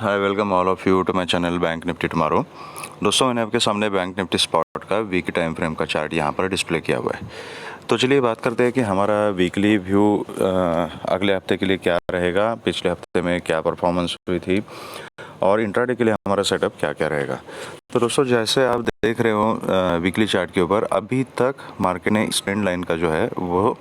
Hi, welcome all of you to my channel bank Nifty tomorrow. दोस्तों, मैंने आपके सामने बैंक निफ्टी स्पॉट का वीक टाइम फ्रेम का चार्ट यहाँ पर डिस्प्ले किया हुआ है। तो चलिए बात करते हैं कि हमारा वीकली व्यू अगले हफ्ते के लिए क्या रहेगा, पिछले हफ्ते में क्या परफॉर्मेंस हुई थी और इंट्राडे के लिए हमारा सेटअप क्या क्या रहेगा। तो दोस्तों, जैसे आप देख रहे हो वीकली चार्ट के ऊपर अभी तक मार्केट ने इस ट्रेंड लाइन का जो है वो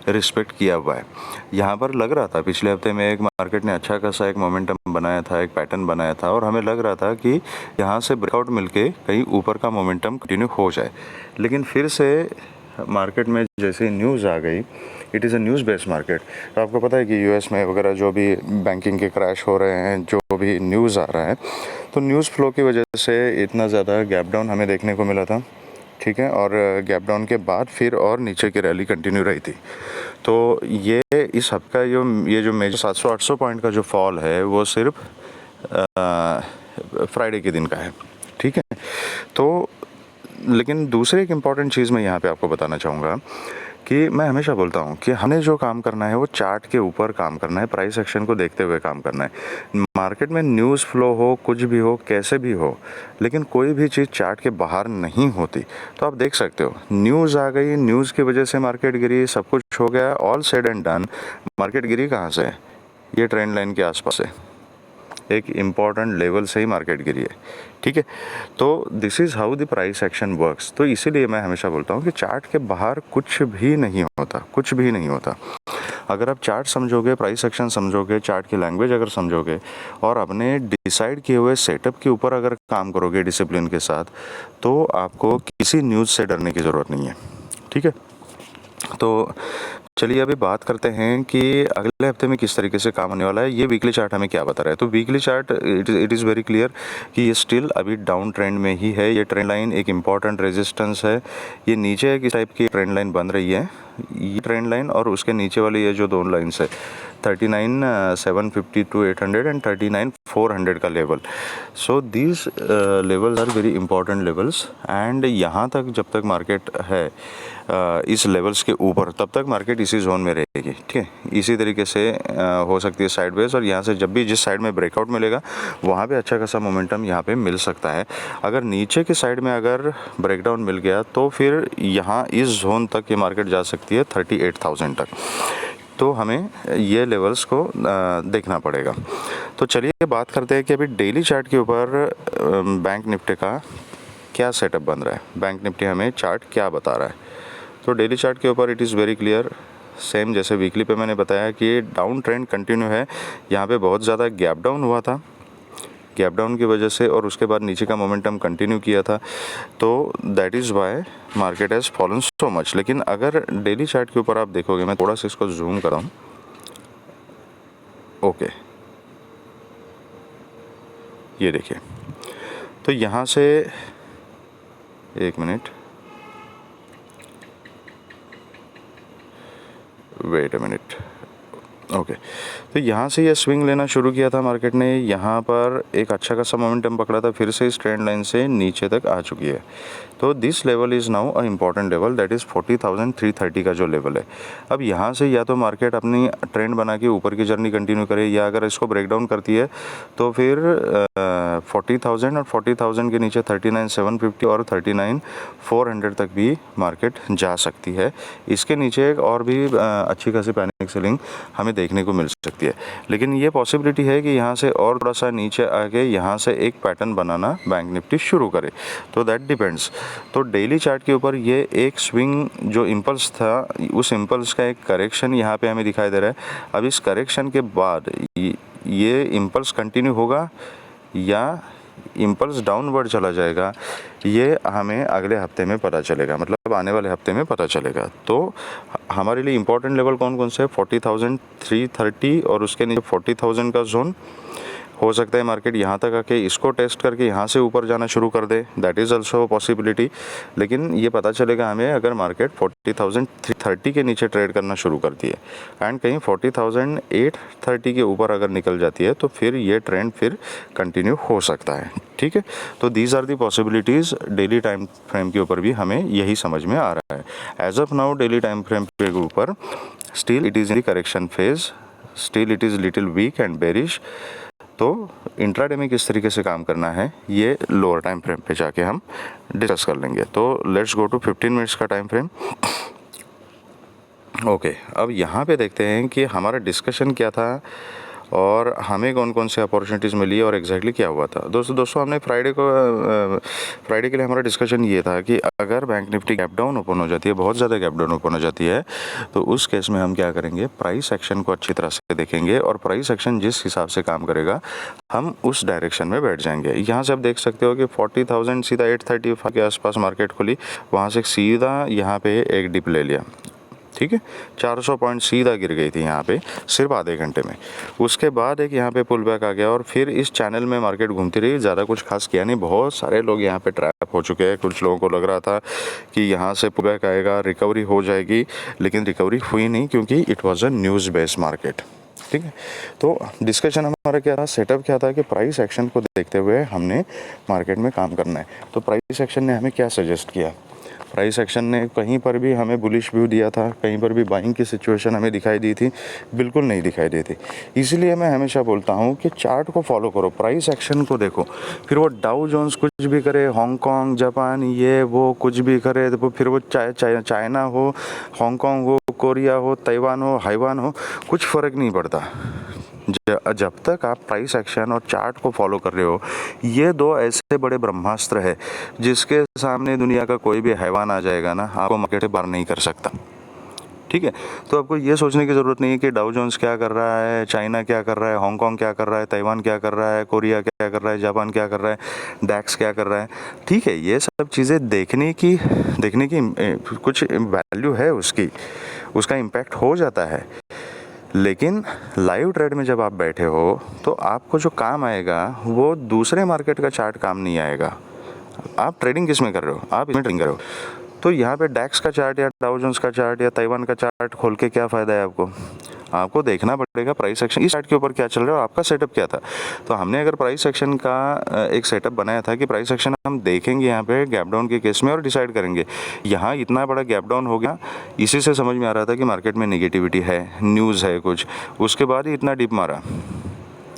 रिस्पेक्ट किया हुआ है। यहाँ पर लग रहा था पिछले हफ्ते में एक मार्केट ने अच्छा खासा एक मोमेंटम बनाया था, एक पैटर्न बनाया था और हमें लग रहा था कि यहाँ से ब्रेकआउट मिलके कहीं ऊपर का मोमेंटम कंटिन्यू हो जाए। लेकिन फिर से मार्केट में जैसे न्यूज़ आ गई, it is a news based market. तो आपको पता है कि यूएस में वगैरह जो भी बैंकिंग के क्रैश हो रहे हैं, जो भी न्यूज़ आ रहा है, तो न्यूज़ फ्लो की वजह से इतना ज़्यादा गैप डाउन हमें देखने को मिला था। ठीक है, और गैप डाउन के बाद फिर और नीचे की रैली कंटिन्यू रही थी। तो ये इस हफ्ते ये जो मेजर 700-800 पॉइंट का जो फॉल है वो सिर्फ फ्राइडे के दिन का है। ठीक है, तो लेकिन दूसरी एक इम्पॉर्टेंट चीज़ मैं यहाँ पे आपको बताना चाहूँगा कि मैं हमेशा बोलता हूँ कि हमें जो काम करना है वो चार्ट के ऊपर काम करना है, प्राइस एक्शन को देखते हुए काम करना है। मार्केट में न्यूज़ फ्लो हो, कुछ भी हो, कैसे भी हो, लेकिन कोई भी चीज़ चार्ट के बाहर नहीं होती। तो आप देख सकते हो, न्यूज़ आ गई, न्यूज़ की वजह से मार्केट गिरी, सब कुछ हो गया, all said and done. Market गिरी कहाँ से? ये ट्रेंड लाइन के आसपास है, एक इम्पॉर्टेंट लेवल से ही मार्केट गिरी है। ठीक है, तो this is how the price action works. तो इसीलिए मैं हमेशा बोलता हूँ कि चार्ट के बाहर कुछ भी नहीं होता, कुछ भी नहीं होता। अगर आप चार्ट समझोगे, प्राइस एक्शन समझोगे, चार्ट की लैंग्वेज अगर समझोगे और अपने डिसाइड किए हुए सेटअप के ऊपर अगर काम करोगे डिसिप्लिन के साथ, तो आपको किसी न्यूज़ से डरने की ज़रूरत नहीं है। ठीक है, तो चलिए अभी बात करते हैं कि अगले हफ्ते में किस तरीके से काम होने वाला है। ये वीकली चार्ट हमें क्या बता रहा है? तो weekly chart it is very clear कि ये स्टिल अभी डाउन ट्रेंड में ही है। ये ट्रेंड लाइन एक इम्पॉर्टेंट रेजिस्टेंस है। ये नीचे एक टाइप की ट्रेंड लाइन बन रही है, ये ट्रेंड लाइन और उसके नीचे वाली ये जो दोनों लाइन्स है 39,750 टू 800 एंड 39,400 का level. So these levels are very important levels and यहाँ तक जब तक मार्केट है इस लेवल्स के ऊपर, तब तक मार्केट इसी जोन में रहेगी। ठीक है, इसी तरीके से हो सकती है साइडवेज, और यहाँ से जब भी जिस साइड में ब्रेकआउट मिलेगा वहाँ पे अच्छा खासा मोमेंटम यहाँ पे मिल सकता है। अगर नीचे की साइड में अगर ब्रेकडाउन मिल गया तो फिर यहाँ इस जोन तक ये मार्केट जा सकती है 38,000 तक। तो हमें ये लेवल्स को देखना पड़ेगा। तो चलिए बात करते हैं कि अभी डेली चार्ट के ऊपर बैंक निफ्टी का क्या सेटअप बन रहा है, बैंक निफ्टी हमें चार्ट क्या बता रहा है। तो डेली चार्ट के ऊपर it is very clear, same जैसे वीकली पे मैंने बताया कि डाउन ट्रेंड कंटिन्यू है। यहाँ पे बहुत ज़्यादा गैप डाउन हुआ था, गैप डाउन की वजह से, और उसके बाद नीचे का मोमेंटम कंटिन्यू किया था। तो that is why market has fallen so much. लेकिन अगर डेली चार्ट के ऊपर आप देखोगे, मैं थोड़ा सा इसको जूम कर रहा हूँ। ओके, ये देखिए, तो यहाँ से एक minute, wait a minute. Okay, तो यहाँ से ये स्विंग लेना शुरू किया था मार्केट ने, यहाँ पर एक अच्छा खासा मोमेंटम पकड़ा था, फिर से इस ट्रेंड लाइन से नीचे तक आ चुकी है। तो this level is now a important level, that is 40,330 का जो लेवल है। अब यहाँ से या तो मार्केट अपनी ट्रेंड बना के ऊपर की जर्नी कंटिन्यू करे, या अगर इसको ब्रेक डाउन करती है तो फिर 40,000 और 40,000 के नीचे 39,750 और 39,400 तक भी मार्केट जा सकती है। इसके नीचे एक और भी अच्छी खासी पैनिक सेलिंग हमें देखने को मिल सकती है। लेकिन ये पॉसिबिलिटी है कि यहाँ से और थोड़ा सा नीचे आके यहाँ से एक पैटर्न बनाना बैंक निफ्टी शुरू करे, तो दैट डिपेंड्स। तो डेली चार्ट के ऊपर ये एक स्विंग जो इम्पल्स था, उस इम्पल्स का एक करेक्शन यहाँ पे हमें दिखाई दे रहा है। अब इस करेक्शन के बाद ये इम्पल्स कंटिन्यू होगा या इम्पल्स डाउनवर्ड चला जाएगा, ये हमें अगले हफ्ते में पता चलेगा, मतलब आने वाले हफ्ते में पता चलेगा। तो हमारे लिए इम्पोर्टेंट लेवल कौन कौन से है? 40,330 और उसके नीचे 40,000 का जोन। हो सकता है मार्केट यहाँ तक आके इसको टेस्ट करके यहाँ से ऊपर जाना शुरू कर दे, दैट इज़ ऑल्सो पॉसिबिलिटी। लेकिन ये पता चलेगा हमें अगर मार्केट 40,330 के नीचे ट्रेड करना शुरू करती है एंड कहीं 40,830 के ऊपर अगर निकल जाती है, तो फिर ये ट्रेंड फिर कंटिन्यू हो सकता है। ठीक है, तो these are the possibilities. Daily time frame के ऊपर भी हमें यही समझ में आ रहा है। As of now daily time frame के ऊपर still it is in the correction phase, still it is little weak and bearish. तो इंट्राडे में किस तरीके से काम करना है ये लोअर टाइम फ्रेम पे जाके हम डिस्कस कर लेंगे। तो लेट्स गो टू 15 मिनट्स का टाइम फ्रेम। ओके, अब यहाँ पे देखते हैं कि हमारा डिस्कशन क्या था और हमें कौन कौन से अपॉर्चुनिटीज़ मिली और एग्जैक्टली क्या हुआ था। दोस्तों हमने फ्राइडे के लिए हमारा डिस्कशन ये था कि अगर bank Nifty gap down open हो जाती है, बहुत ज़्यादा गैप डाउन ओपन हो जाती है, तो उस केस में हम क्या करेंगे, प्राइस एक्शन को अच्छी तरह से देखेंगे और प्राइस एक्शन जिस हिसाब से काम करेगा हम उस डायरेक्शन में बैठ जाएंगे। यहाँ से आप देख सकते हो कि 40,000 सीधा 835 के आसपास मार्केट खुली, वहाँ से सीधा यहाँ पे एक डिप ले लिया, ठीक है, 400 पॉइंट सीधा गिर गई थी यहाँ पे सिर्फ आधे घंटे में। उसके बाद एक यहाँ पे पुल बैक आ गया और फिर इस चैनल में मार्केट घूमती रही, ज़्यादा कुछ खास किया नहीं। बहुत सारे लोग यहाँ पे ट्रैप हो चुके हैं, कुछ लोगों को लग रहा था कि यहाँ से पुल बैक आएगा, रिकवरी हो जाएगी, लेकिन रिकवरी हुई नहीं क्योंकि it was a news based market. ठीक है, तो डिस्कशन हमारा क्या था, सेटअप क्या था कि प्राइस एक्शन को देखते हुए हमने मार्केट में काम करना है। तो प्राइस एक्शन ने हमें क्या सजेस्ट किया, प्राइस एक्शन ने कहीं पर भी हमें बुलिश व्यू दिया था, कहीं पर भी बाइंग की सिचुएशन हमें दिखाई दी थी, बिल्कुल नहीं दिखाई दी थी। इसलिए मैं हमेशा बोलता हूँ कि चार्ट को फॉलो करो, प्राइस एक्शन को देखो, फिर वो डाउ जोन्स कुछ भी करे, हांगकांग, जापान, ये वो कुछ भी करे, तो फिर वो चाइना हो, हांगकांग हो, कोरिया हो, ताइवान हो, हाइवान हो, कुछ फ़र्क नहीं पड़ता। जब तक आप प्राइस एक्शन और चार्ट को फॉलो कर रहे हो, ये दो ऐसे बड़े ब्रह्मास्त्र है जिसके सामने दुनिया का कोई भी हैवान आ जाएगा ना, आपको मार्केट से बाहर नहीं कर सकता। ठीक है, तो आपको ये सोचने की ज़रूरत नहीं है कि डाउ जोन्स क्या कर रहा है, चाइना क्या कर रहा है, हांगकांग क्या कर रहा है, ताइवान क्या कर रहा है, कोरिया क्या कर रहा है, जापान क्या कर रहा है, डैक्स क्या कर रहा है। ठीक है, ये सब चीज़ें देखने की कुछ वैल्यू है, उसका इम्पैक्ट हो जाता है, लेकिन लाइव ट्रेड में जब आप बैठे हो तो आपको जो काम आएगा वो दूसरे मार्केट का चार्ट काम नहीं आएगा। आप ट्रेडिंग किस में कर रहे हो, आप इसमें ट्रेडिंग कर रहे हो। तो यहाँ पे डैक्स का चार्ट या डाउ जोन्स का चार्ट या ताइवान का चार्ट खोल के क्या फ़ायदा है आपको देखना पड़ेगा प्राइस एक्शन इस चार्ट के ऊपर क्या चल रहा है और आपका सेटअप क्या था। तो हमने अगर प्राइस एक्शन का एक सेटअप बनाया था कि प्राइस एक्शन हम देखेंगे यहाँ पे गैप डाउन के केस में और डिसाइड करेंगे। यहाँ इतना बड़ा गैप डाउन हो गया, इसी से समझ में आ रहा था कि मार्केट में नेगेटिविटी है, न्यूज़ है कुछ, उसके बाद ही इतना डिप मारा।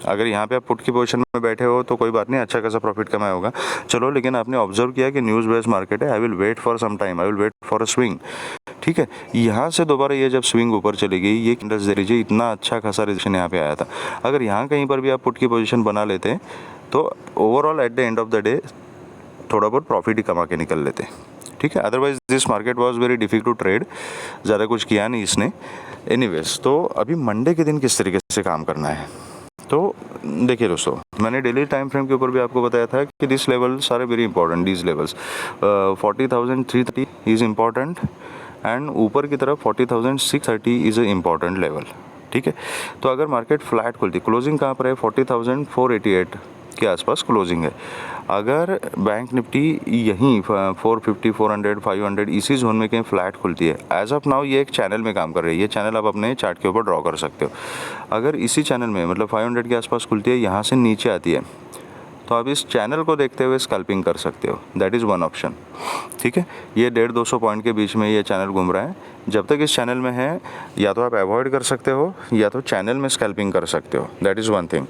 अगर यहाँ पे आप पुट की पोजीशन में बैठे हो तो कोई बात नहीं, अच्छा खासा प्रॉफिट कमाया होगा, चलो, लेकिन आपने ऑब्जर्व किया कि न्यूज़ बेस्ड मार्केट है, I will wait for some time, I will wait for a swing. ठीक है, यहाँ से दोबारा ये जब स्विंग ऊपर चली गई, ये कैंडल्स दे लीजिए, इतना अच्छा खासा रिजेक्शन यहाँ पे आया था। अगर यहाँ कहीं पर भी आप पुट की पोजीशन बना लेते तो overall at the end of the day थोड़ा बहुत प्रॉफिट ही कमा के निकल लेते। ठीक है, otherwise this market was very difficult to trade, ज़्यादा कुछ किया नहीं इसने। एनीवेज, तो अभी मंडे के दिन किस तरीके से काम करना है, तो देखिए दोस्तों, मैंने डेली टाइम फ्रेम के ऊपर भी आपको बताया था कि this levels are very important, these levels 40,330 is important and ऊपर की तरफ 40,630 इज़ ए इम्पॉर्टेंट लेवल। ठीक है, तो अगर मार्केट फ्लैट खुलती, क्लोजिंग कहाँ पर है, 40,488 के आसपास क्लोजिंग है। अगर बैंक निफ्टी यहीं 450, 400, 500 इसी जोन में कहीं फ्लैट खुलती है, एज ऑफ नाउ ये एक चैनल में काम कर रही है, ये चैनल आप अपने चार्ट के ऊपर ड्रॉ कर सकते हो। अगर इसी चैनल में मतलब 500 के आसपास खुलती है, यहाँ से नीचे आती है, तो आप इस चैनल को देखते हुए स्कैल्पिंग कर सकते हो, दैट इज़ वन ऑप्शन। ठीक है, ये 150-200 पॉइंट के बीच में ये चैनल घूम रहा है, जब तक इस चैनल में है या तो आप अवॉइड कर सकते हो या तो चैनल में स्कैल्पिंग कर सकते हो, दैट इज़ वन थिंग।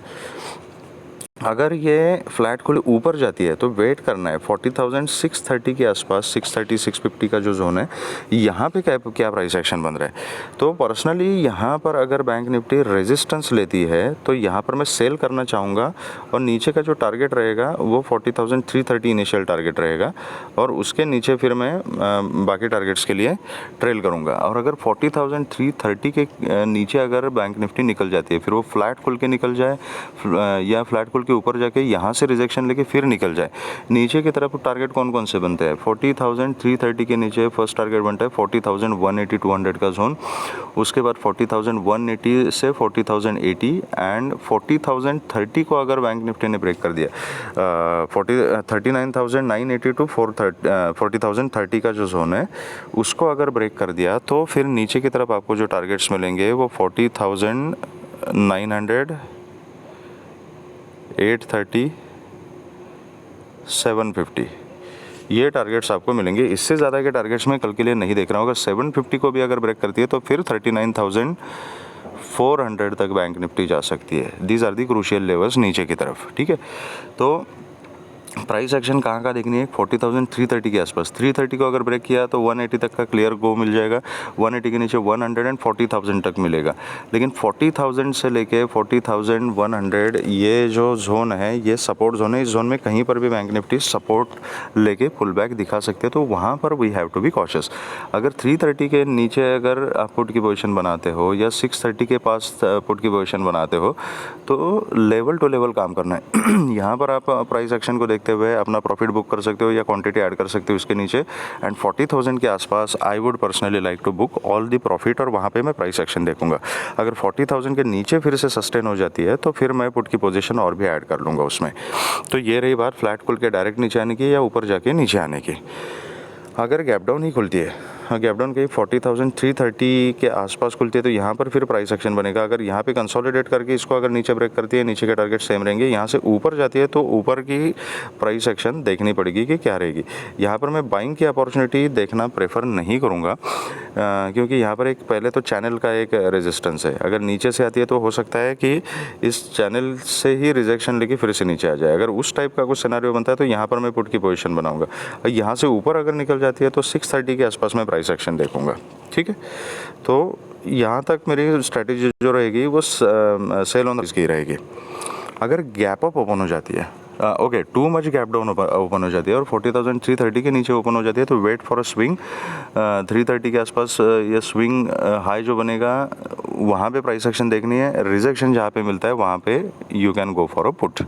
अगर ये फ्लैट खुले ऊपर जाती है तो वेट करना है 40,630 के आसपास, 630 650 का जो जोन है, यहाँ पे क्या प्राइस एक्शन बन रहा है। तो पर्सनली यहाँ पर अगर बैंक निफ्टी रेजिस्टेंस लेती है तो यहाँ पर मैं सेल करना चाहूँगा और नीचे का जो टारगेट रहेगा वो 40,330 इनिशियल टारगेट रहेगा और उसके नीचे फिर मैं बाकी टारगेट्स के लिए ट्रेल करूँगा। और अगर 40,330 के नीचे अगर बैंक निफ्टी निकल जाती है, फिर वो फ्लैट खुल के निकल जाए या फ्लैट खुल के ऊपर जाके यहाँ से रिजेक्शन लेके फिर निकल जाए, नीचे की तरफ टारगेट कौन कौन से बनते हैं, 40,330 के नीचे फर्स्ट टारगेट बनता है 40,180 200 का जोन, उसके बाद 40,180 से 40,080 एंड 40,030 को अगर बैंक निफ्टी ने ब्रेक कर दिया, 39,980 टू 40,030 का जो जोन है उसको अगर ब्रेक कर दिया तो फिर नीचे की तरफ आपको जो टारगेट्स मिलेंगे वो 40,900, 830, 750 ये टारगेट्स आपको मिलेंगे। इससे ज़्यादा के टारगेट्स मैं कल के लिए नहीं देख रहा हूँ। अगर 750 को भी अगर ब्रेक करती है तो फिर 400 तक बैंक निफ्टी जा सकती है। These are the crucial levels नीचे की तरफ, ठीक है। तो प्राइस एक्शन कहाँ का देखनी है, 40,330 के आसपास। 330 को अगर ब्रेक किया तो 180 तक का क्लियर गो मिल जाएगा, 180 के नीचे 140,000 तक मिलेगा। लेकिन 40,000 से लेके 40,100 ये जो जोन है ये सपोर्ट जोन है। इस जोन में कहीं पर भी बैंक निफ्टी सपोर्ट लेके पुल बैक दिखा सकते हैं, तो वहाँ पर we have to be cautious. अगर 330 के नीचे अगर आप पुट की पोजीशन बनाते हो या 630 के पास पुट की पोजीशन बनाते हो तो लेवल टू लेवल काम करना है। यहाँ पर आप प्राइस एक्शन को देखते हुए अपना प्रॉफिट बुक कर सकते हो या क्वांटिटी ऐड कर सकते हो उसके नीचे। एंड 40,000 के आसपास I would personally like to book all the profit, और वहाँ पे मैं प्राइस एक्शन देखूंगा। अगर 40,000 के नीचे फिर से सस्टेन हो जाती है तो फिर मैं पुट की पोजीशन और भी ऐड कर लूँगा उसमें। तो ये रही बात फ्लैट खुल के डायरेक्ट नीचे आने की या ऊपर जाके नीचे आने की। अगर गैप डाउन ही खुलती है, गैप डाउन कहीं 40,330 के आसपास खुलती है तो यहाँ पर फिर प्राइस एक्शन बनेगा। अगर यहाँ पे कंसोलिडेट करके इसको अगर नीचे ब्रेक करती है, नीचे के टारगेट सेम रहेंगे, यहाँ से ऊपर जाती है तो ऊपर की प्राइस एक्शन देखनी पड़ेगी कि क्या रहेगी। यहाँ पर मैं बाइंग की अपॉर्चुनिटी देखना प्रेफर नहीं करूँगा, क्योंकि यहाँ पर एक पहले तो चैनल का एक रेजिस्टेंस है। अगर नीचे से आती है तो हो सकता है कि इस चैनल से ही रिजेक्शन लेके फिर से नीचे आ जाए। अगर उस टाइप का कुछ सिनेरियो बनता है तो यहाँ पर मैं पुट की पोजीशन बनाऊंगा। यहाँ से ऊपर अगर निकल जाती है तो 630 के आसपास मैं प्राइस एक्शन देखूंगा, ठीक है। तो यहाँ तक मेरी स्ट्रेटेजी जो रहेगी वो सेल ऑन की रहेगी। अगर गैप अप ओपन हो जाती है, okay too much gap down open हो जाती है और 40,330 के नीचे ओपन हो जाती है तो वेट फॉर अ स्विंग। 330 के आसपास ये स्विंग हाई जो बनेगा वहाँ पे प्राइस एक्शन देखनी है। रिजेक्शन जहाँ पे मिलता है वहाँ पे you can go for a put,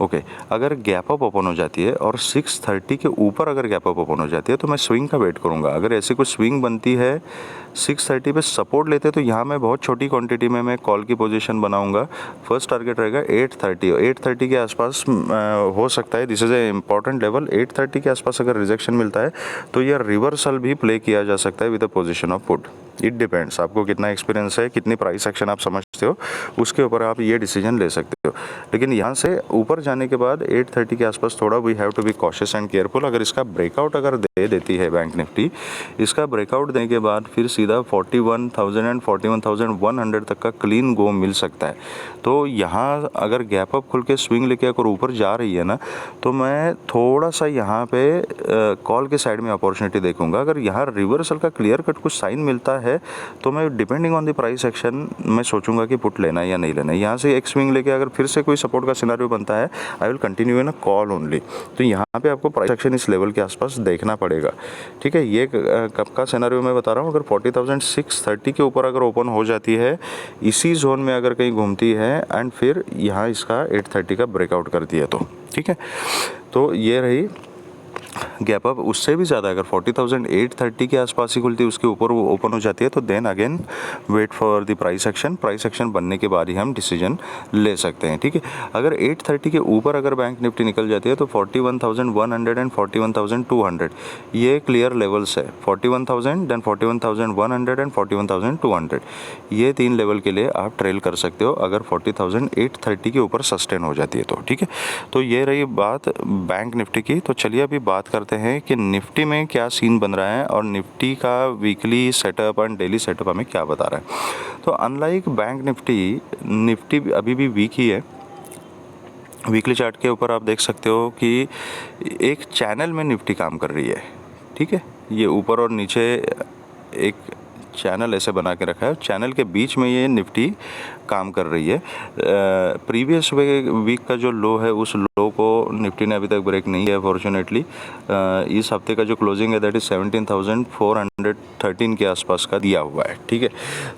okay. अगर गैप अप ओपन हो जाती है और 630 के ऊपर अगर गैप अप ओपन हो जाती है तो मैं स्विंग का वेट करूंगा। अगर ऐसी कुछ स्विंग बनती है 630 पे सपोर्ट लेते तो यहाँ मैं बहुत छोटी क्वांटिटी में मैं कॉल की पोजीशन बनाऊंगा। फर्स्ट टारगेट रहेगा 830 के आसपास हो सकता है। This is a important level. 830 के आसपास अगर रिजेक्शन मिलता है तो यह रिवर्सल भी प्ले किया जा सकता है with a position of put. It depends, आपको कितना एक्सपीरियंस है, कितनी प्राइस एक्शन आप समझते हो, उसके ऊपर आप ये डिसीजन ले सकते हो। लेकिन यहाँ से ऊपर जाने के बाद 830 के आसपास थोड़ा we have to be cautious and careful. अगर इसका ब्रेकआउट अगर दे देती है बैंक निफ्टी, इसका ब्रेकआउट देने के बाद फिर सीधा 41,000 एंड 41,100 तक का क्लीन गो मिल सकता है। तो यहाँ अगर गैप अप खुल के स्विंग लेके अगर ऊपर जा रही है ना तो मैं थोड़ा सा यहाँ पे कॉल के साइड में अपॉर्चुनिटी देखूंगा। अगर यहाँ रिवर्सल का क्लियर कट कुछ साइन मिलता है तो मैं depending on the price action मैं सोचूंगा कि पुट लेना है या नहीं लेना है। यहाँ से एक स्विंग लेके अगर फिर से कोई सपोर्ट का सिनेरियो बनता है I will continue in a call only. तो यहाँ पे आपको प्राइस एक्शन इस लेवल के आसपास देखना पड़ेगा, ठीक है। ये कब का सिनेरियो मैं बता रहा हूँ। अगर 40,630 के ऊपर अगर ओपन हो जाती है इसी जोन में अगर कहीं घूमती है एंड फिर यहाँ इसका 830 का ब्रेकआउट करती है तो ठीक है। तो ये रही गैप अप। उससे भी ज़्यादा अगर 40,830 के आसपास ही खुलती है उसके ऊपर वो ओपन हो जाती है तो then again wait for the price action. Price action बनने के बाद ही हम डिसीजन ले सकते हैं, ठीक है। अगर 830 के ऊपर अगर बैंक निफ्टी निकल जाती है तो 41,100 एंड 41,200 ये क्लियर लेवल्स है। 41,000 देन 41,100 एंड 41,200 ये तीन लेवल के लिए आप ट्रेल कर सकते हो अगर 40,830 के ऊपर सस्टेन हो जाती है तो, ठीक है। तो ये रही बात बैंक निफ्टी की। तो चलिए अभी बात करते हैं कि निफ्टी में क्या सीन बन रहा है और निफ्टी का weekly setup and daily setup हमें क्या बता रहा है। तो अनलाइक बैंक निफ्टी अभी भी वीक ही है। वीकली चार्ट के ऊपर आप देख सकते हो कि एक चैनल में निफ्टी काम कर रही है, ठीक है। ये ऊपर और नीचे एक चैनल ऐसे बना के रखा है, चैनल के बीच में ये निफ्टी काम कर रही है। प्रीवियस वीक का जो लो है उस लो को निफ्टी ने अभी तक ब्रेक नहीं किया फॉर्चुनेटली। इस हफ्ते का जो क्लोजिंग है दैट इज 17,413 के आसपास का दिया हुआ है, ठीक है।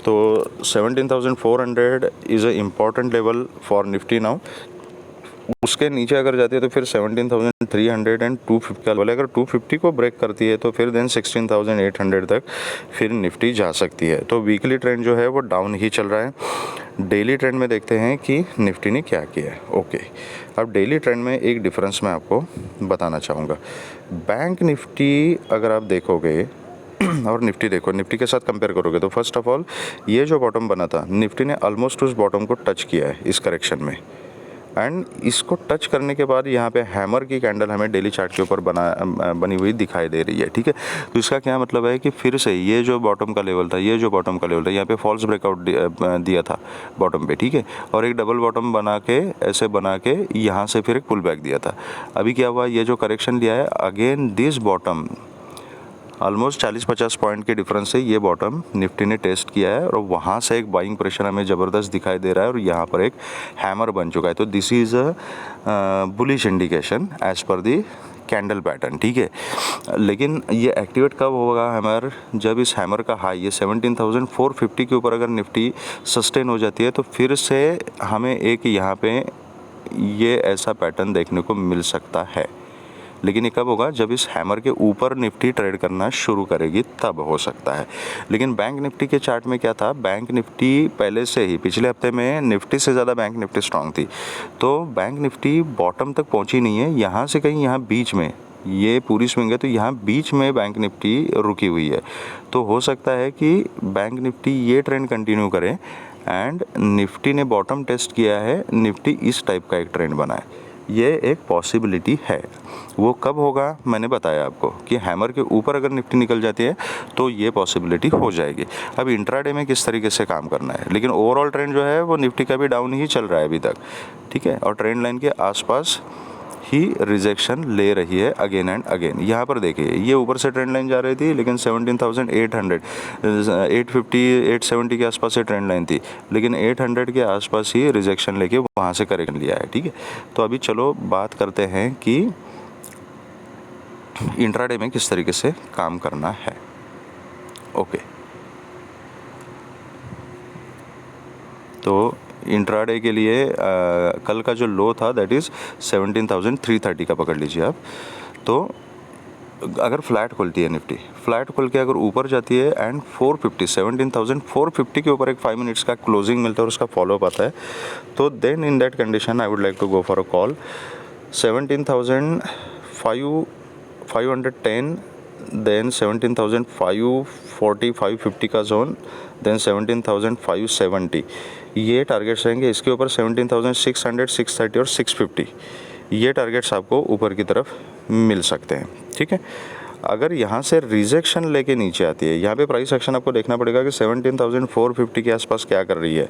तो 17,400 is a important level for Nifty now. उसके नीचे अगर जाती है तो फिर 17,300 एंड 250 का लेवल। अगर 250 को ब्रेक करती है तो फिर देन 16,800 तक फिर निफ्टी जा सकती है। तो वीकली ट्रेंड जो है वो डाउन ही चल रहा है। डेली ट्रेंड में देखते हैं कि निफ्टी ने क्या किया है। ओके, अब डेली ट्रेंड में एक डिफरेंस मैं आपको बताना चाहूँगा। बैंक निफ्टी अगर आप देखोगे और निफ्टी देखो, निफ्टी के साथ कंपेयर करोगे तो फर्स्ट ऑफ ऑल ये जो बॉटम बना था निफ्टी ने ऑलमोस्ट उस बॉटम को टच किया है इस करेक्शन में। एंड इसको टच करने के बाद यहाँ पे हैमर की कैंडल हमें डेली चार्ट के ऊपर बनी हुई दिखाई दे रही है, ठीक है। तो इसका क्या मतलब है कि फिर से ये जो बॉटम का लेवल था, ये जो बॉटम का लेवल था, यहाँ पे फॉल्स ब्रेकआउट दिया था बॉटम पे, ठीक है, और एक डबल बॉटम बना के ऐसे बना के यहाँ से फिर एक पुल बैक दिया था। अभी क्या हुआ, ये जो करेक्शन लिया है again this bottom almost 40-50 point के डिफरेंस से ये बॉटम निफ्टी ने टेस्ट किया है और वहाँ से एक बाइंग प्रेशर हमें ज़बरदस्त दिखाई दे रहा है और यहाँ पर एक हैमर बन चुका है। तो this is a bullish indication as per the candle pattern, ठीक है। लेकिन ये एक्टिवेट कब होगा हैमर, जब इस हैमर का हाई ये 17,450 के ऊपर अगर निफ्टी सस्टेन हो जाती है तो फिर से हमें एक यहाँ पे ये ऐसा पैटर्न देखने को मिल सकता है। लेकिन ये कब होगा, जब इस हैमर के ऊपर निफ्टी ट्रेड करना शुरू करेगी तब हो सकता है। लेकिन बैंक निफ्टी के चार्ट में क्या था, बैंक निफ्टी पहले से ही पिछले हफ्ते में निफ्टी से ज़्यादा बैंक निफ्टी स्ट्रांग थी, तो बैंक निफ्टी बॉटम तक पहुंची नहीं है, यहाँ से कहीं यहाँ बीच में ये पूरी स्विंग है तो यहाँ बीच में बैंक निफ्टी रुकी हुई है। तो हो सकता है कि बैंक निफ्टी ये ट्रेंड कंटिन्यू करे एंड निफ्टी ने बॉटम टेस्ट किया है, निफ्टी इस टाइप का एक ट्रेंड बनाए, ये एक पॉसिबिलिटी है। वो कब होगा मैंने बताया आपको कि हैमर के ऊपर अगर निफ्टी निकल जाती है तो ये पॉसिबिलिटी हो जाएगी। अब इंट्राडे में किस तरीके से काम करना है, लेकिन ओवरऑल ट्रेंड जो है वो निफ्टी का भी डाउन ही चल रहा है अभी तक, ठीक है, और ट्रेंड लाइन के आसपास ही रिजेक्शन ले रही है अगेन एंड अगेन। यहाँ पर देखिए ये ऊपर से ट्रेंड लाइन जा रही थी लेकिन 17,800 850 870 के आसपास से ट्रेंड लाइन थी, लेकिन 800 के आसपास ही रिजेक्शन लेके वहाँ से करेक्शन लिया है, ठीक है। तो अभी चलो बात करते हैं कि इंट्राडे में किस तरीके से काम करना है। ओके, तो इंट्राडे के लिए कल का जो लो था दैट इज़ 17,330 का पकड़ लीजिए आप। तो अगर फ्लैट खुलती है निफ्टी, फ्लैट खुल के अगर ऊपर जाती है एंड 17,450 के ऊपर एक 5 मिनट्स का क्लोजिंग मिलता है और उसका फॉलोअप आता है, तो then in that condition I would like to go for a call 17,510, then 17,540 550 का जोन, देन 17,570 ये टारगेट्स रहेंगे। इसके ऊपर 17,600 630 और 650 ये टारगेट्स आपको ऊपर की तरफ मिल सकते हैं, ठीक है। अगर यहाँ से रिजेक्शन लेके नीचे आती है, यहाँ पे प्राइस एक्शन आपको देखना पड़ेगा कि 17,450 के आसपास क्या कर रही है।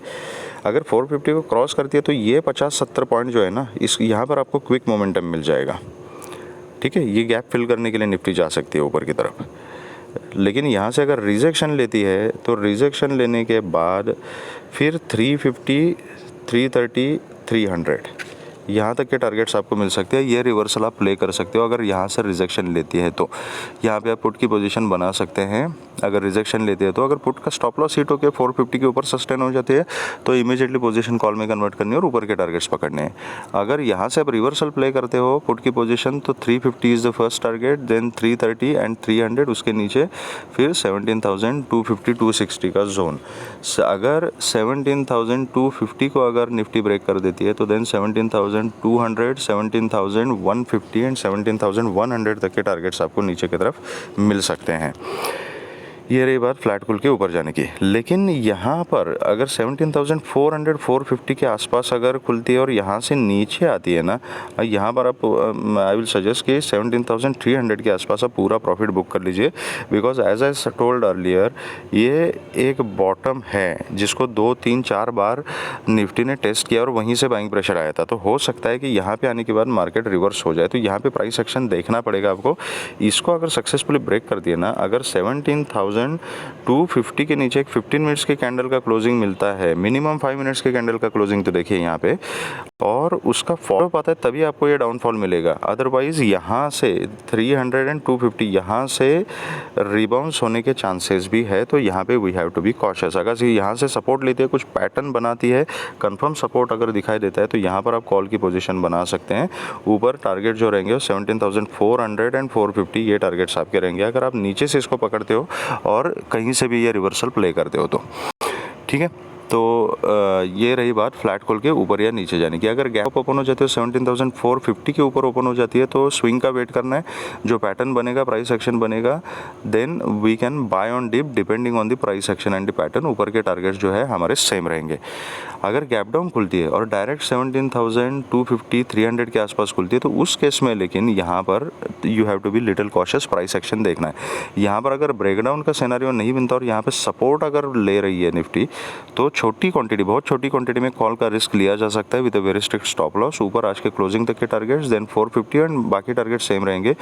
अगर 450 को क्रॉस करती है तो ये 50-70 पॉइंट जो है ना, इस यहाँ पर आपको क्विक मोमेंटम मिल जाएगा, ठीक है। ये गैप फिल करने के लिए निफ्टी जा सकती है ऊपर की तरफ। लेकिन यहाँ से अगर रिजेक्शन लेती है तो रिजेक्शन लेने के बाद फिर 350 330 300 यहाँ तक के टारगेट्स आपको मिल सकते हैं। ये रिवर्सल आप प्ले कर सकते हो अगर यहाँ से रिजेक्शन लेती है तो। यहाँ पे आप पुट की पोजीशन बना सकते हैं अगर रिजेक्शन लेती है तो। अगर पुट का स्टॉप लॉस हिट होकर 450 के ऊपर सस्टेन हो जाती है तो इमीडिएटली पोजीशन कॉल में कन्वर्ट करनी है और ऊपर के टारगेट्स पकड़ने हैं। अगर यहाँ से आप रिवर्सल प्ले करते हो पुट की पोजीशन तो 350 is the first target, then 330 and 300, उसके नीचे फिर 17,250 260 का जोन। अगर 17,250 को अगर निफ्टी ब्रेक कर देती है तो देन 17,200 17,150 एंड 17,100 तक के टारगेट्स आपको नीचे की तरफ मिल सकते हैं। ये रही बात फ्लैट खुल के ऊपर जाने की। लेकिन यहाँ पर अगर 17,400 450 के आसपास अगर खुलती है और यहाँ से नीचे आती है ना, यहाँ पर आप आई विल सजेस्ट कि 17,300 के आसपास आप पूरा प्रॉफिट बुक कर लीजिए, because as I told earlier ये एक बॉटम है जिसको 2 3 4 बार निफ्टी ने टेस्ट किया और वहीं से बाइंग प्रेशर आया था। तो हो सकता है कि यहाँ पे आने के बाद मार्केट रिवर्स हो जाए, तो यहाँ पे प्राइस एक्शन देखना पड़ेगा आपको। इसको अगर सक्सेसफुली ब्रेक कर दिया ना, अगर 17,250 के नीचे एक 15 मिनट्स के कैंडल का क्लोजिंग मिलता है, मिनिमम 5 मिनट्स के कैंडल का क्लोजिंग तो देखिए यहाँ पे, और उसका फॉलोअप आता है तभी आपको ये डाउनफॉल मिलेगा। अदरवाइज यहाँ से 300 एंड 250 यहाँ से रिबाउंस होने के चांसेस भी है। तो यहाँ पे we have to be cautious. अगर यहाँ से सपोर्ट लेती है, कुछ पैटर्न बनाती है, कंफर्म सपोर्ट अगर दिखाई देता है तो यहाँ पर आप कॉल की पोजीशन बना सकते हैं। ऊपर टारगेट जो रहेंगे 17,400 एंड 450 ये टारगेट्स आपके रहेंगे अगर आप नीचे से इसको पकड़ते हो और कहीं से भी ये रिवर्सल प्ले करते हो तो, ठीक है। तो ये रही बात फ्लैट कॉल के ऊपर या नीचे जाने की। अगर गैप ओपन हो जाती है 17,450 के ऊपर ओपन हो जाती है तो स्विंग का वेट करना है, जो पैटर्न बनेगा, प्राइस एक्शन बनेगा, then we can buy on dip depending on the price action and the pattern. ऊपर के टारगेट्स जो है हमारे सेम रहेंगे। अगर गैप डाउन खुलती है और डायरेक्ट 17,250 300 के आसपास खुलती है तो उस केस में लेकिन यहाँ पर you have to be little cautious, price action देखना है। यहाँ पर अगर ब्रेकडाउन का सिनेरियो नहीं बनता और यहाँ पे सपोर्ट अगर ले रही है निफ्टी, तो छोटी क्वांटिटी, बहुत छोटी क्वांटिटी में कॉल का रिस्क लिया जा सकता है with a very strict stop loss. ऊपर आज के क्लोजिंग तक के टारगेट्स, देन 450 एंड बाकी टारगेट सेम रहेंगे।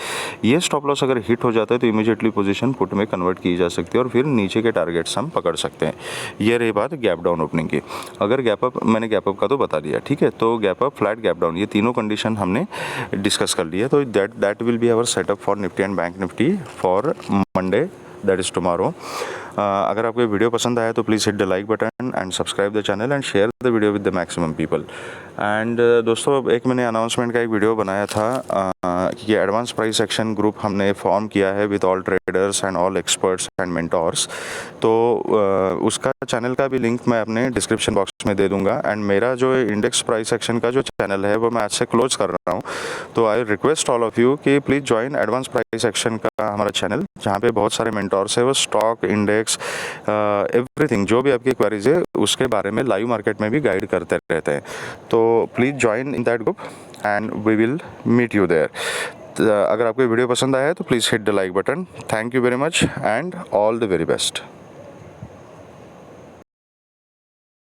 ये स्टॉप लॉस अगर हिट हो जाता है तो इमीडिएटली पोजीशन पुट में कन्वर्ट की जा सकती है और फिर नीचे के टारगेट्स हम पकड़ सकते हैं। ये रही बात गैप डाउन ओपनिंग की। अगर गैप अप, मैंने गैप अप का तो बता दिया, ठीक है। तो gap up, flat, gap down, ये तीनों कंडीशन हमने डिस्कस कर लिया। तो that will be our setup for Nifty and bank Nifty for Monday, that is tomorrow. अगर आपको ये वीडियो पसंद आया तो please hit the like button and subscribe the channel and share the video with the maximum people. And दोस्तों, एक मैंने announcement का एक वीडियो बनाया था कि एडवांस प्राइस एक्शन ग्रुप हमने फॉर्म किया है with all traders and all experts and mentors. तो उसका चैनल का भी लिंक मैं अपने डिस्क्रिप्शन बॉक्स में दे दूंगा। एंड मेरा जो इंडेक्स प्राइस एक्शन का जो चैनल है वो मैं आज से क्लोज कर रहा हूँ। तो I request all of you कि please join advance price action का हमारा चैनल, जहाँ पे बहुत सारे मेंटोर्स है, वो स्टॉक, इंडेक्स, एवरीथिंग, जो भी आपकी क्वेरीज है उसके बारे में लाइव मार्केट में भी गाइड करते रहते हैं। तो please join in that group and we will meet you there. अगर आपको वीडियो पसंद आया है तो please hit the like button. Thank you very much and all the very best.